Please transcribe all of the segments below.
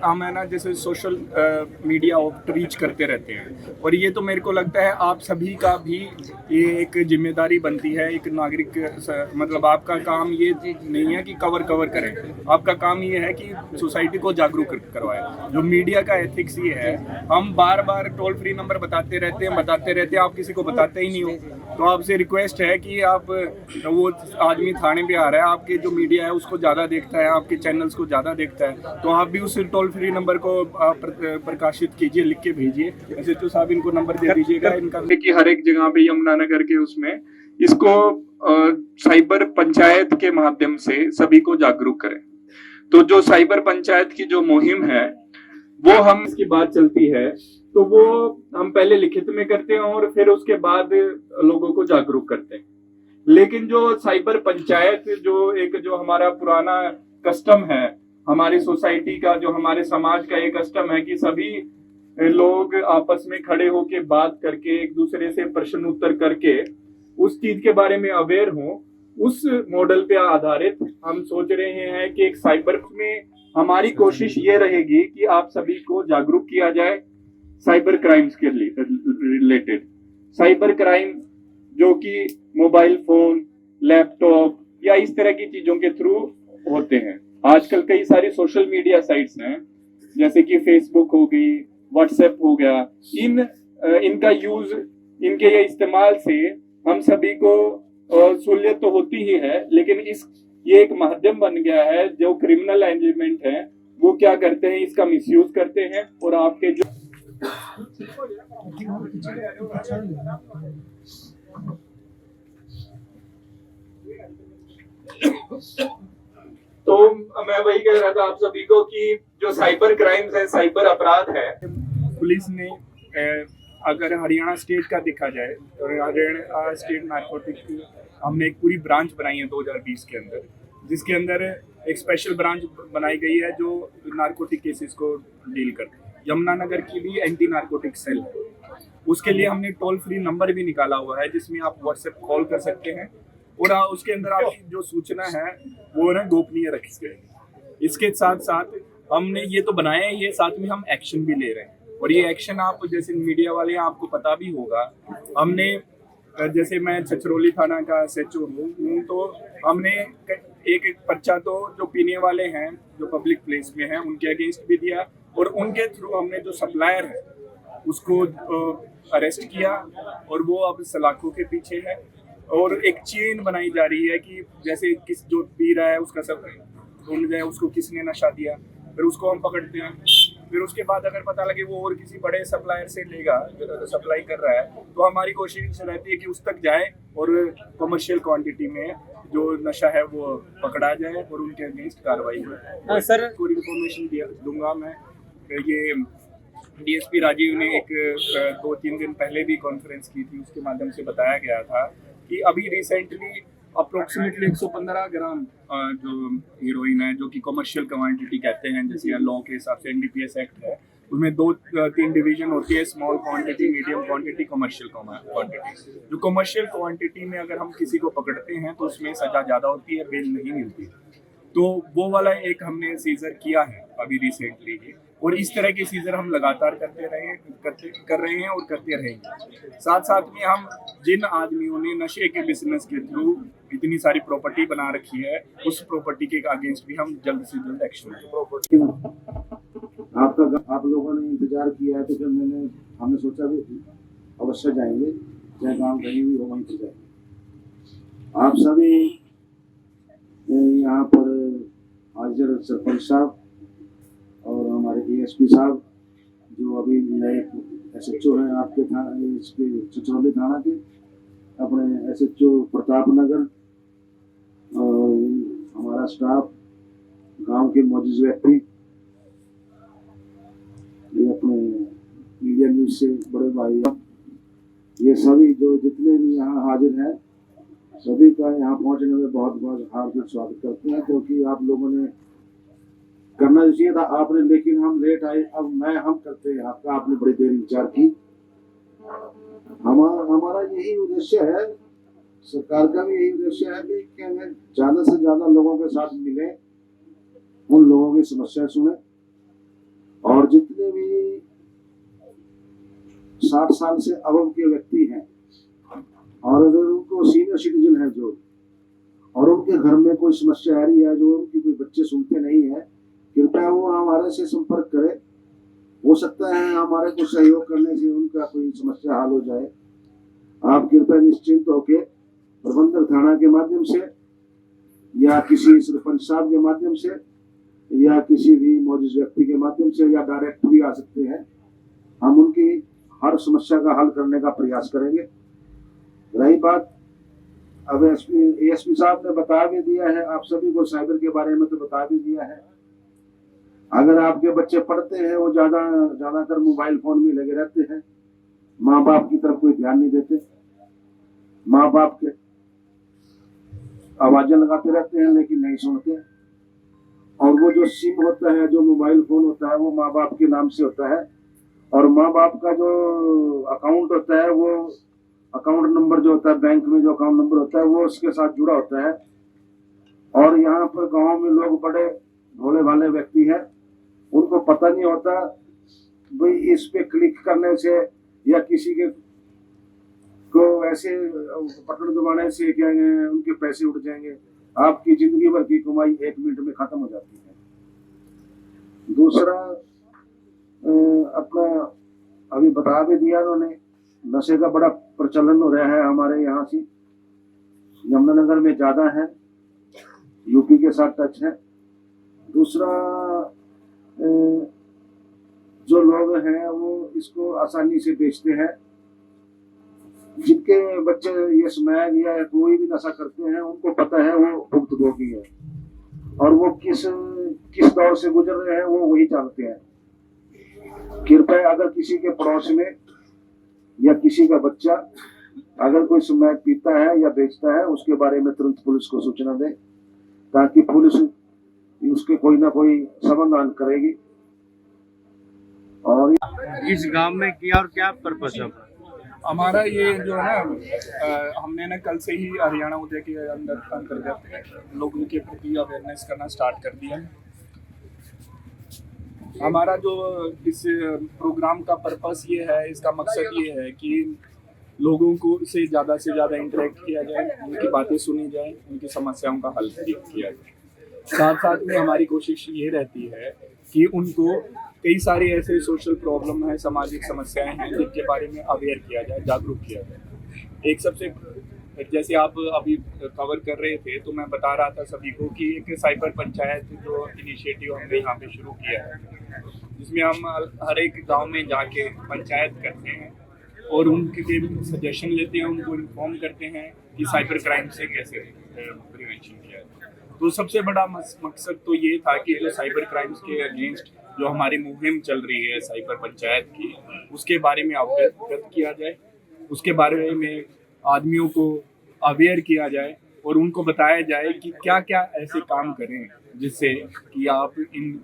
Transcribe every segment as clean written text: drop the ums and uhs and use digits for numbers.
हम है ना जैसे सोशल मीडिया आउटरीच करते रहते हैं, और ये तो मेरे को लगता है आप सभी का भी ये एक जिम्मेदारी बनती है। एक नागरिक मतलब आपका काम ये नहीं है कि कवर करें, आपका काम ये है कि सोसाइटी को जागरूक करवाएं। जो मीडिया का एथिक्स ये है, हम बार बार टोल फ्री नंबर बताते रहते हैं, आप किसी को बताते ही नहीं हो। तो आपसे रिक्वेस्ट है कि आप, वो आदमी थाने पे आ रहा है, आपके जो मीडिया है उसको ज़्यादा देखता है, आपके चैनल्स को ज़्यादा देखता है, तो आप भी उस टोल फ्री नंबर को आप प्रकाशित कीजिए, लिख के भेजिए। ऐसे तो साहब इनको नंबर दे दीजिएगा इनका कि हर एक जगह पे यमुनानगर के उसमें इसको साइबर पंचायत के माध्यम से सभी को जागरूक करें। तो जो साइबर पंचायत की जो मुहिम है वो हम इसकी बात चलती है, तो वो हम पहले लिखित में करते हैं और फिर उसके बाद लोगों को जागरूक करते हैं। लेकिन जो साइबर पंचायत जो हमारा पुराना कस्टम है, हमारी सोसाइटी का, जो हमारे समाज का एक कस्टम है कि सभी लोग आपस में खड़े होके बात करके एक दूसरे से प्रश्न उत्तर करके उस चीज के बारे में अवेयर हो, उस मॉडल पे आधारित हम सोच रहे हैं कि एक साइबर में हमारी कोशिश ये रहेगी कि आप सभी को जागरूक किया जाए साइबर क्राइम्स के रिलेटेड। साइबर क्राइम जो कि मोबाइल फोन, लैपटॉप या इस तरह की चीजों के थ्रू होते हैं। आजकल कई सारी सोशल मीडिया साइट्स हैं, जैसे कि फेसबुक हो गई, व्हाट्सएप हो गया। इनका यूज, इनके ये इस्तेमाल से हम सभी को सहूलियत तो होती ही है, लेकिन ये एक माध्यम बन गया है। जो क्रिमिनल एलिमेंट है वो क्या करते हैं, इसका मिसयूज करते हैं और आपके जो तो मैं वही कह रहा था आप सभी को कि जो साइबर क्राइम्स है, साइबर अपराध है, पुलिस ने अगर हरियाणा स्टेट का देखा जाए तो हरियाणा स्टेट नारकोटिक, हमने एक पूरी ब्रांच बनाई है 2020 के अंदर, जिसके अंदर एक स्पेशल ब्रांच बनाई गई है जो नारकोटिक केसेस को डील करती है। यमुनानगर की भी एंटी नारकोटिक सेल है, उसके लिए हमने टोल फ्री नंबर भी निकाला हुआ है जिसमें आप व्हाट्सएप कॉल कर सकते हैं, और उसके अंदर आपकी जो सूचना है वो ना गोपनीय रखी जाएगी। इसके साथ साथ हमने ये तो बनाया है, ये साथ में हम एक्शन भी ले रहे हैं, और ये एक्शन आप जैसे मीडिया वाले आपको पता भी होगा, हमने जैसे मैं छछरौली थाना का SHO हूँ, तो हमने एक पर्चा तो जो पीने वाले हैं जो पब्लिक प्लेस में हैं उनके अगेंस्ट भी दिया, और उनके थ्रू हमने जो सप्लायर है उसको अरेस्ट किया, और वो अब सलाखों के पीछे है। और एक चेन बनाई जा रही है कि जैसे किस जो पी रहा है उसका सब ढूंढ जाए, उसको किसने नशा दिया, फिर उसको हम पकड़ते हैं। फिर उसके बाद अगर पता लगे वो और किसी बड़े सप्लायर से लेगा जो सप्लाई कर रहा है, तो हमारी कोशिश रहती है कि उस तक जाए और कमर्शियल क्वांटिटी में जो नशा है वो पकड़ा जाए और उनके अगेंस्ट कार्रवाई हो। सर पूरी इन्फॉर्मेशन दूंगा मैं। ये DSP राजीव ने एक 2-3 दिन पहले भी कॉन्फ्रेंस की थी, उसके माध्यम से बताया गया था कि अभी रिसेंटली अप्रोक्सीमेटली 115 ग्राम जो हीरोइन है, जो कि कमर्शियल क्वांटिटी कहते हैं, जैसे लॉ के हिसाब से NDPS एक्ट है, उसमें 2-3 डिवीजन होती है, small quantity, medium quantity, commercial quantity. जो कमर्शियल क्वांटिटी में अगर हम किसी को पकड़ते हैं तो उसमें सजा ज़्यादा होती है, बेल नहीं मिलती। तो वो वाला एक हमने सीजर किया है अभी रिसेंटली ही, और इस तरह के सीजर हम लगातार कर रहे हैं और करते रहेंगे। साथ साथ में हम जिन आदमियों ने नशे के बिजनेस के थ्रू इतनी सारी प्रॉपर्टी बना रखी है, उस प्रॉपर्टी के अगेंस्ट भी हम जल्द से जल्द एक्शन लेंगे। आप लोगों ने इंतजार किया है तो फिर हमने सोचा भी अवश्य जाएंगे, चाहे काम कहीं भी हो वहीं पर जाएंगे। आप सभी यहाँ पर हाजिर सरपंच साहब और हमारे DSP साहब, जो अभी नए SHO हैं आपके थाना, इसके छछरौली थाना के, अपने SHO प्रताप नगर, और हमारा स्टाफ, गांव के मौजूद व्यक्ति, ये अपने मीडिया न्यूज से बड़े भाई, ये सभी जो जितने भी यहाँ हाजिर हैं, सभी का यहाँ पहुंचने में बहुत बहुत हार्दिक स्वागत करते हैं, क्योंकि आप लोगों ने करना चाहिए था आपने, लेकिन हम लेट आए। अब हम करते हैं आपका, आपने बड़ी देर इंतजार की। हमारा यही उद्देश्य है, सरकार का भी यही उद्देश्य है कि हमें ज्यादा से ज्यादा लोगों के साथ मिले, उन लोगों की समस्या सुने, 60 साल से अबव के व्यक्ति हैं और अगर उनको सीनियर सिटीजन है जो, और उनके घर में कोई समस्या आ रही है, जो उनकी कोई बच्चे सुनते नहीं है, कृपया वो हमारे से संपर्क करें। हो सकता है हमारे को सहयोग करने से उनका कोई समस्या हल हो जाए। आप कृपया निश्चिंत होकर प्रबंधक थाना के माध्यम से या किसी सरपंच साहब के माध्यम से या किसी भी मौजूद व्यक्ति के माध्यम से या डायरेक्ट भी आ सकते हैं। हम उनकी हर समस्या का हल करने का प्रयास करेंगे। रही बात, अब एएसपी साहब ने बता भी दिया है आप सभी को, साइबर के बारे में तो बता भी दिया है। अगर आपके बच्चे पढ़ते हैं, वो ज्यादातर मोबाइल फोन में लगे रहते हैं, माँ बाप की तरफ कोई ध्यान नहीं देते, माँ बाप के आवाजें लगाते रहते हैं लेकिन नहीं सुनते। और वो जो सिम होता है, जो मोबाइल फोन होता है, वो माँ बाप के नाम से होता है और माँ बाप का जो अकाउंट होता है, वो अकाउंट नंबर जो होता है, बैंक में जो अकाउंट नंबर होता है, वो उसके साथ जुड़ा होता है। और यहाँ पर गांव में लोग बड़े भोले भाले व्यक्ति हैं, उनको पता नहीं होता भाई इस पे क्लिक करने से या किसी के को ऐसे बटन दबाने से क्या उनके पैसे उठ जाएंगे। आपकी जिंदगी भर की कमाई 1 मिनट में खत्म हो जाती है। दूसरा, अपना अभी बता भी दिया उन्होंने, नशे का बड़ा प्रचलन हो रहा है हमारे यहाँ से, यमुनानगर में ज्यादा है, यूपी के साथ टच है। दूसरा, जो लोग हैं वो इसको आसानी से बेचते हैं। जिनके बच्चे ये स्मैक या कोई भी नशा करते हैं, उनको पता है वो भुक्तभोगी है और वो किस दौर से गुजर रहे हैं वो वही जानते हैं। कृपया अगर किसी के पड़ोस में या किसी का बच्चा अगर कोई स्मैक पीता है या बेचता है, उसके बारे में तुरंत पुलिस को सूचना दे, ताकि पुलिस उसके कोई ना कोई समाधान करेगी। और इस गांव में किया और क्या पर्पस है हमारा ये जो है ना, हमने ना कल से ही हरियाणा उदय के अंतर्गत लोगों के प्रति अवेयरनेस करना स्टार्ट कर दिया है। हमारा जो इस प्रोग्राम का पर्पस ये है, इसका मकसद ये है कि लोगों को से ज़्यादा इंटरेक्ट किया जाए, उनकी बातें सुनी जाए, उनकी समस्याओं का हल किया जाए। साथ साथ में हमारी कोशिश ये रहती है कि उनको कई सारे ऐसे सोशल प्रॉब्लम है, सामाजिक समस्याएं हैं, जिनके बारे में अवेयर किया जाए, जागरूक किया जाए। एक सबसे, जैसे आप अभी कवर कर रहे थे तो मैं बता रहा था सभी को कि एक साइबर पंचायत जो इनिशिएटिव हमने यहाँ पे शुरू किया है, जिसमें हम हर एक गांव में जाके पंचायत करते हैं और उनके सजेशन लेते हैं, उनको इन्फॉर्म करते हैं कि साइबर क्राइम से कैसे प्रिवेंशन किया जाए। तो सबसे बड़ा मकसद तो ये था कि जो साइबर क्राइम्स के अगेंस्ट जो हमारी मुहिम चल रही है साइबर पंचायत की, उसके बारे में अवगत किया जाए, उसके बारे में आदमियों को अवेयर किया जाए और उनको बताया जाए कि क्या क्या ऐसे काम करें जिससे कि आप इन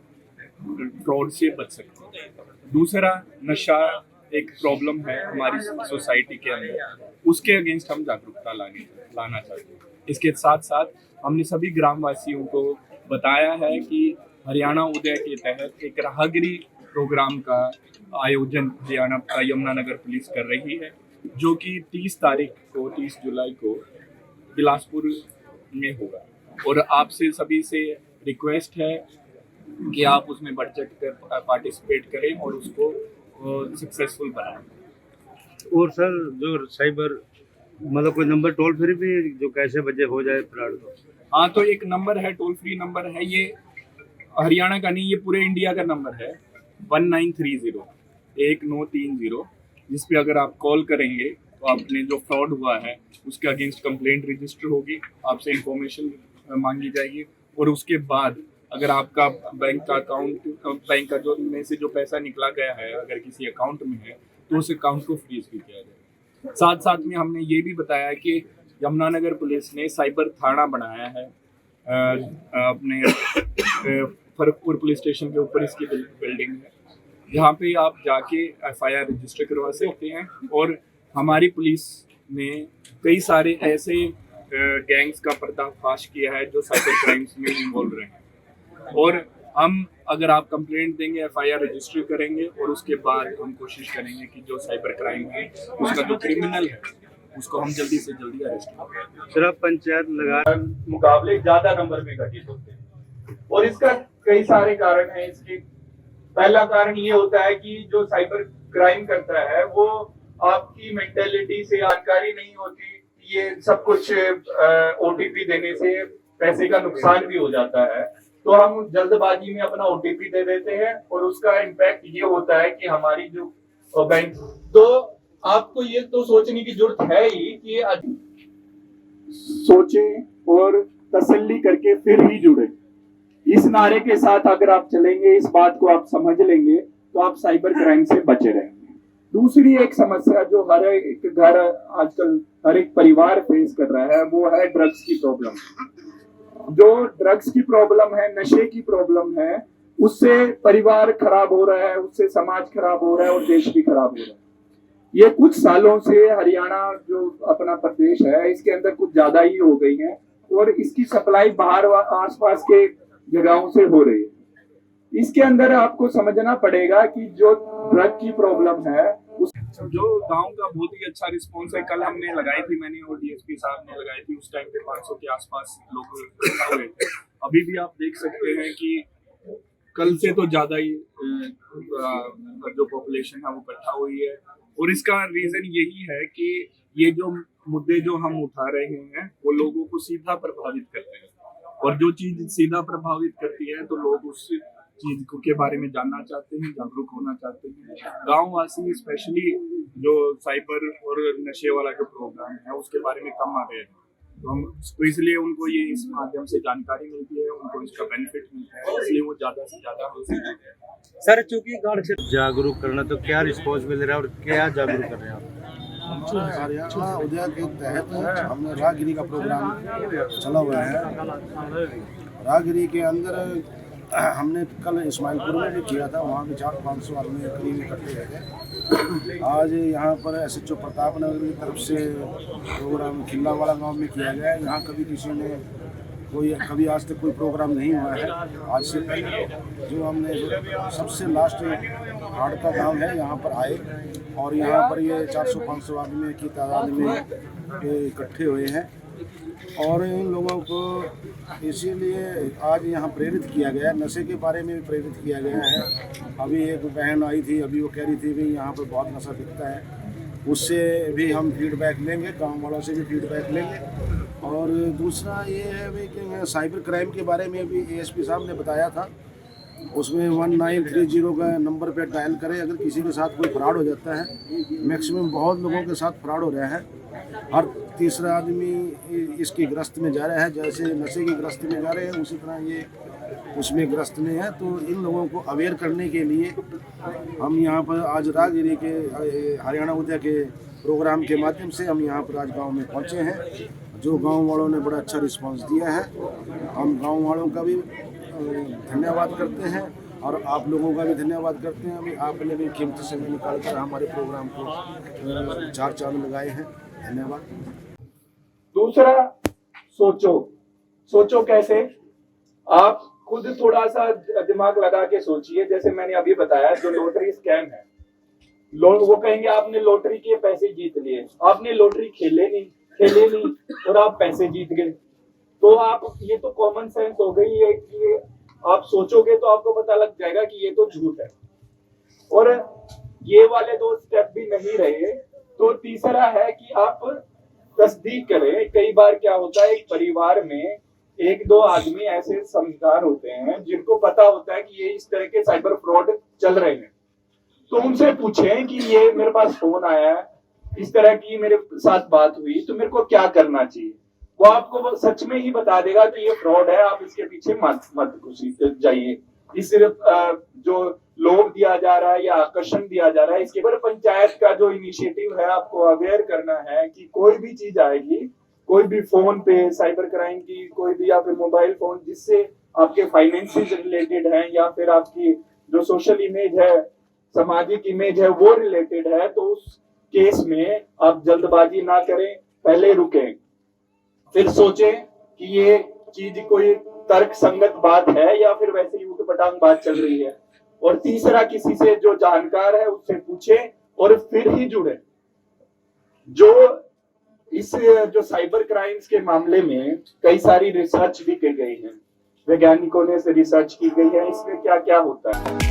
फ्रॉड से बच सकते हैं। दूसरा, नशा एक प्रॉब्लम है हमारी सोसाइटी के अंदर, उसके अगेंस्ट हम जागरूकता लाना चाहते हैं। इसके साथ साथ हमने सभी ग्रामवासियों को बताया है कि हरियाणा उदय के तहत एक राहगिरी प्रोग्राम का आयोजन हरियाणा यमुनानगर पुलिस कर रही है, जो कि 30 जुलाई को बिलासपुर में होगा। और आपसे सभी से रिक्वेस्ट है कि आप उसमें बढ़ चढ़ कर पार्टिसिपेट करें और उसको सक्सेसफुल बनाएं। और सर, जो साइबर मतलब कोई नंबर टोल फ्री भी जो कैसे बजे हो जाए फ्रॉड को? हाँ, तो एक नंबर है, टोल फ्री नंबर है, ये हरियाणा का नहीं, ये पूरे इंडिया का नंबर है 1930, जिस पे अगर आप कॉल करेंगे तो आपने जो फ्रॉड हुआ है उसके अगेंस्ट कंप्लेंट रजिस्टर होगी, आपसे इंफॉर्मेशन मांगी जाएगी और उसके बाद अगर आपका बैंक का अकाउंट, बैंक का जो में से जो पैसा निकला गया है अगर किसी अकाउंट में है तो उस अकाउंट को फ्रीज भी किया जाएगा। साथ साथ में हमने ये भी बताया कि यमुनानगर पुलिस ने साइबर थाना बनाया है अपने फरकपुर पुलिस स्टेशन के ऊपर, इसकी बिल्डिंग है, जहाँ पे आप जाके FIR रजिस्टर करवा सकते हैं। और हमारी पुलिस ने कई सारे ऐसे गैंग्स का पर्दाफाश किया है जो साइबर क्राइम्स में इन्वॉल्व रहे हैं और हम अगर आप कंप्लेंट देंगे, एफआईआर रजिस्टर करेंगे और उसके बाद हम कोशिश करेंगे कि जो साइबर क्राइम है उसका जो क्रिमिनल है उसको हम जल्दी से जल्दी अरेस्ट करें। सर, आप पंचायत लगा मुकाबले ज्यादा नंबर में घटित होते हैं और इसका कई सारे कारण हैं। इसके पहला कारण ये होता है कि जो साइबर क्राइम करता है वो आपकी मेंटेलिटी से जानकारी नहीं होती। ये सब कुछ ओटीपी देने से पैसे का नुकसान भी हो जाता है, तो हम जल्दबाजी में अपना ओटीपी दे देते हैं और उसका इम्पैक्ट ये होता है कि हमारी जो बैंक, तो आपको ये तो सोचने की जरूरत है ही कि सोचें और तसल्ली करके फिर ही जुड़े। इस नारे के साथ अगर आप चलेंगे, इस बात को आप समझ लेंगे, तो आप साइबर क्राइम से बचे रहेंगे। दूसरी एक समस्या जो हर एक घर आजकल हर एक परिवार फेस कर रहा है वो है ड्रग्स की प्रॉब्लम। जो ड्रग्स की प्रॉब्लम है, नशे की प्रॉब्लम है, उससे परिवार खराब हो रहा है, उससे समाज खराब हो रहा है और देश भी खराब हो रहा है। ये कुछ सालों से हरियाणा जो अपना प्रदेश है इसके अंदर कुछ ज्यादा ही हो गई है और इसकी सप्लाई बाहर आसपास के जगहों से हो रही है। इसके अंदर आपको समझना पड़ेगा कि जो ड्रग की प्रॉब्लम है उस जो गांव का बहुत ही अच्छा रिस्पॉन्स है। कल हमने लगाई थी, मैंने और डीएसपी साहब ने लगाई थी, उस टाइम पे 500 के आसपास लोग इकट्ठा हुए थे। अभी भी आप देख सकते हैं कि कल से तो ज्यादा ही जो पॉपुलेशन है वो इकट्ठा हुई है और इसका रीजन यही है कि ये जो मुद्दे जो हम उठा रहे हैं वो लोगों को सीधा प्रभावित करते हैं और जो चीज सीधा प्रभावित करती है तो लोग उस चीज के बारे में जानना चाहते हैं, जागरूक होना चाहते हैं। गांव वासी स्पेशली जो साइबर और नशे वाला जो प्रोग्राम है उसके बारे में कम आ रहे हैं, तो इसलिए उनको ये इस माध्यम से जानकारी मिलती है, उनको इसका बेनिफिट मिलता है, इसलिए वो ज्यादा से ज्यादा हमसे जुड़ते हैं। सर, चूंकि गांव से जागरूक करना, तो क्या रिस्पॉन्स मिल रहा है और क्या जागरूक कर रहे हैं आप? हरियाणा उदय के तहत हमने राहगिरी का प्रोग्राम चला हुआ है। राहगिरी के अंदर हमने कल इस्माइलपुर में भी किया था, वहाँ भी 400-500 आदमी करीब इकट्ठे रहे। आज यहाँ पर एसएचओ प्रताप नगर की तरफ से प्रोग्राम खिल्लावाड़ा गांव में किया गया है। यहाँ कभी आज तक कोई प्रोग्राम नहीं हुआ है। आज से पहले जो हमने सबसे लास्ट हार्ड का गांव है यहाँ पर आए और यहाँ पर ये 400-500 आदमी की तादाद में इकट्ठे हुए हैं और इन लोगों को इसीलिए आज यहाँ प्रेरित किया गया, नशे के बारे में भी प्रेरित किया गया है। अभी एक बहन आई थी, अभी वो कह रही थी भी यहाँ पर बहुत नशा बिकता है, उससे भी हम फीडबैक लेंगे, गाँव वालों से भी फीडबैक लेंगे। और दूसरा ये है भी कि साइबर क्राइम के बारे में भी एएसपी साहब ने बताया था, उसमें 1930 का नंबर पे डायल करें। अगर किसी के साथ कोई फ्रॉड हो जाता है, मैक्सिमम बहुत लोगों के साथ फ्रॉड हो रहा है, हर तीसरा आदमी इसकी ग्रस्त में जा रहा है। जैसे नशे की ग्रस्त में जा रहे हैं उसी तरह ये उसमें ग्रस्त में है। तो इन लोगों को अवेयर करने के लिए हम यहाँ पर आज राहगिरी के हरियाणा उदय के प्रोग्राम के माध्यम से हम यहाँ पर आज गाँव में पहुँचे हैं। जो गाँव वालों ने बड़ा अच्छा रिस्पॉन्स दिया है, हम गाँव वालों का भी धन्यवाद करते हैं और आप लोगों का भी धन्यवाद करते हैं। अभी आपने भी कीमती समय निकाल कर हमारे प्रोग्राम को 4 चांद लगाए हैं, धन्यवाद। दूसरा, सोचो कैसे, आप खुद थोड़ा सा दिमाग लगा के सोचिए। जैसे मैंने अभी बताया, जो लॉटरी स्कैम है, वो कहेंगे आपने लॉटरी के पैसे जीत लिए, आपने लॉटरी खेले नहीं और आप पैसे जीत गए। तो आप, ये तो कॉमन सेंस हो गई है कि आप सोचोगे तो आपको पता लग जाएगा कि ये तो झूठ है। और ये वाले 2 स्टेप भी नहीं रहे तो तीसरा है कि आप तस्दीक करें। कई बार क्या होता है, एक परिवार में 1-2 आदमी ऐसे समझदार होते हैं जिनको पता होता है कि ये इस तरह के साइबर फ्रॉड चल रहे हैं, तो उनसे पूछें कि ये मेरे पास फोन आया है, इस तरह की मेरे साथ बात हुई, तो मेरे को क्या करना चाहिए। वो आपको सच में ही बता देगा कि ये फ्रॉड है, आप इसके पीछे मत घुसी जाइए। इस सिर्फ जो लोभ दिया जा रहा है या आकर्षण दिया जा रहा है, इसके ऊपर पंचायत का जो इनिशिएटिव है, आपको अवेयर करना है कि कोई भी चीज आएगी, कोई भी फोन पे साइबर क्राइम की, कोई भी या फिर मोबाइल फोन जिससे आपके फाइनेंसिस रिलेटेड है या फिर आपकी जो सोशल इमेज है, सामाजिक इमेज है, वो रिलेटेड है, तो उस केस में आप जल्दबाजी ना करें, पहले रुकें, फिर सोचें कि ये चीज कोई तर्क संगत बात है या फिर वैसे ही ऊटपटांग बात चल रही है। और तीसरा, किसी से जो जानकार है उससे पूछे और फिर ही जुड़े। जो इस जो साइबर क्राइम्स के मामले में कई सारी रिसर्च भी की गई है, वैज्ञानिकों ने रिसर्च की गई है इसमें क्या क्या होता है।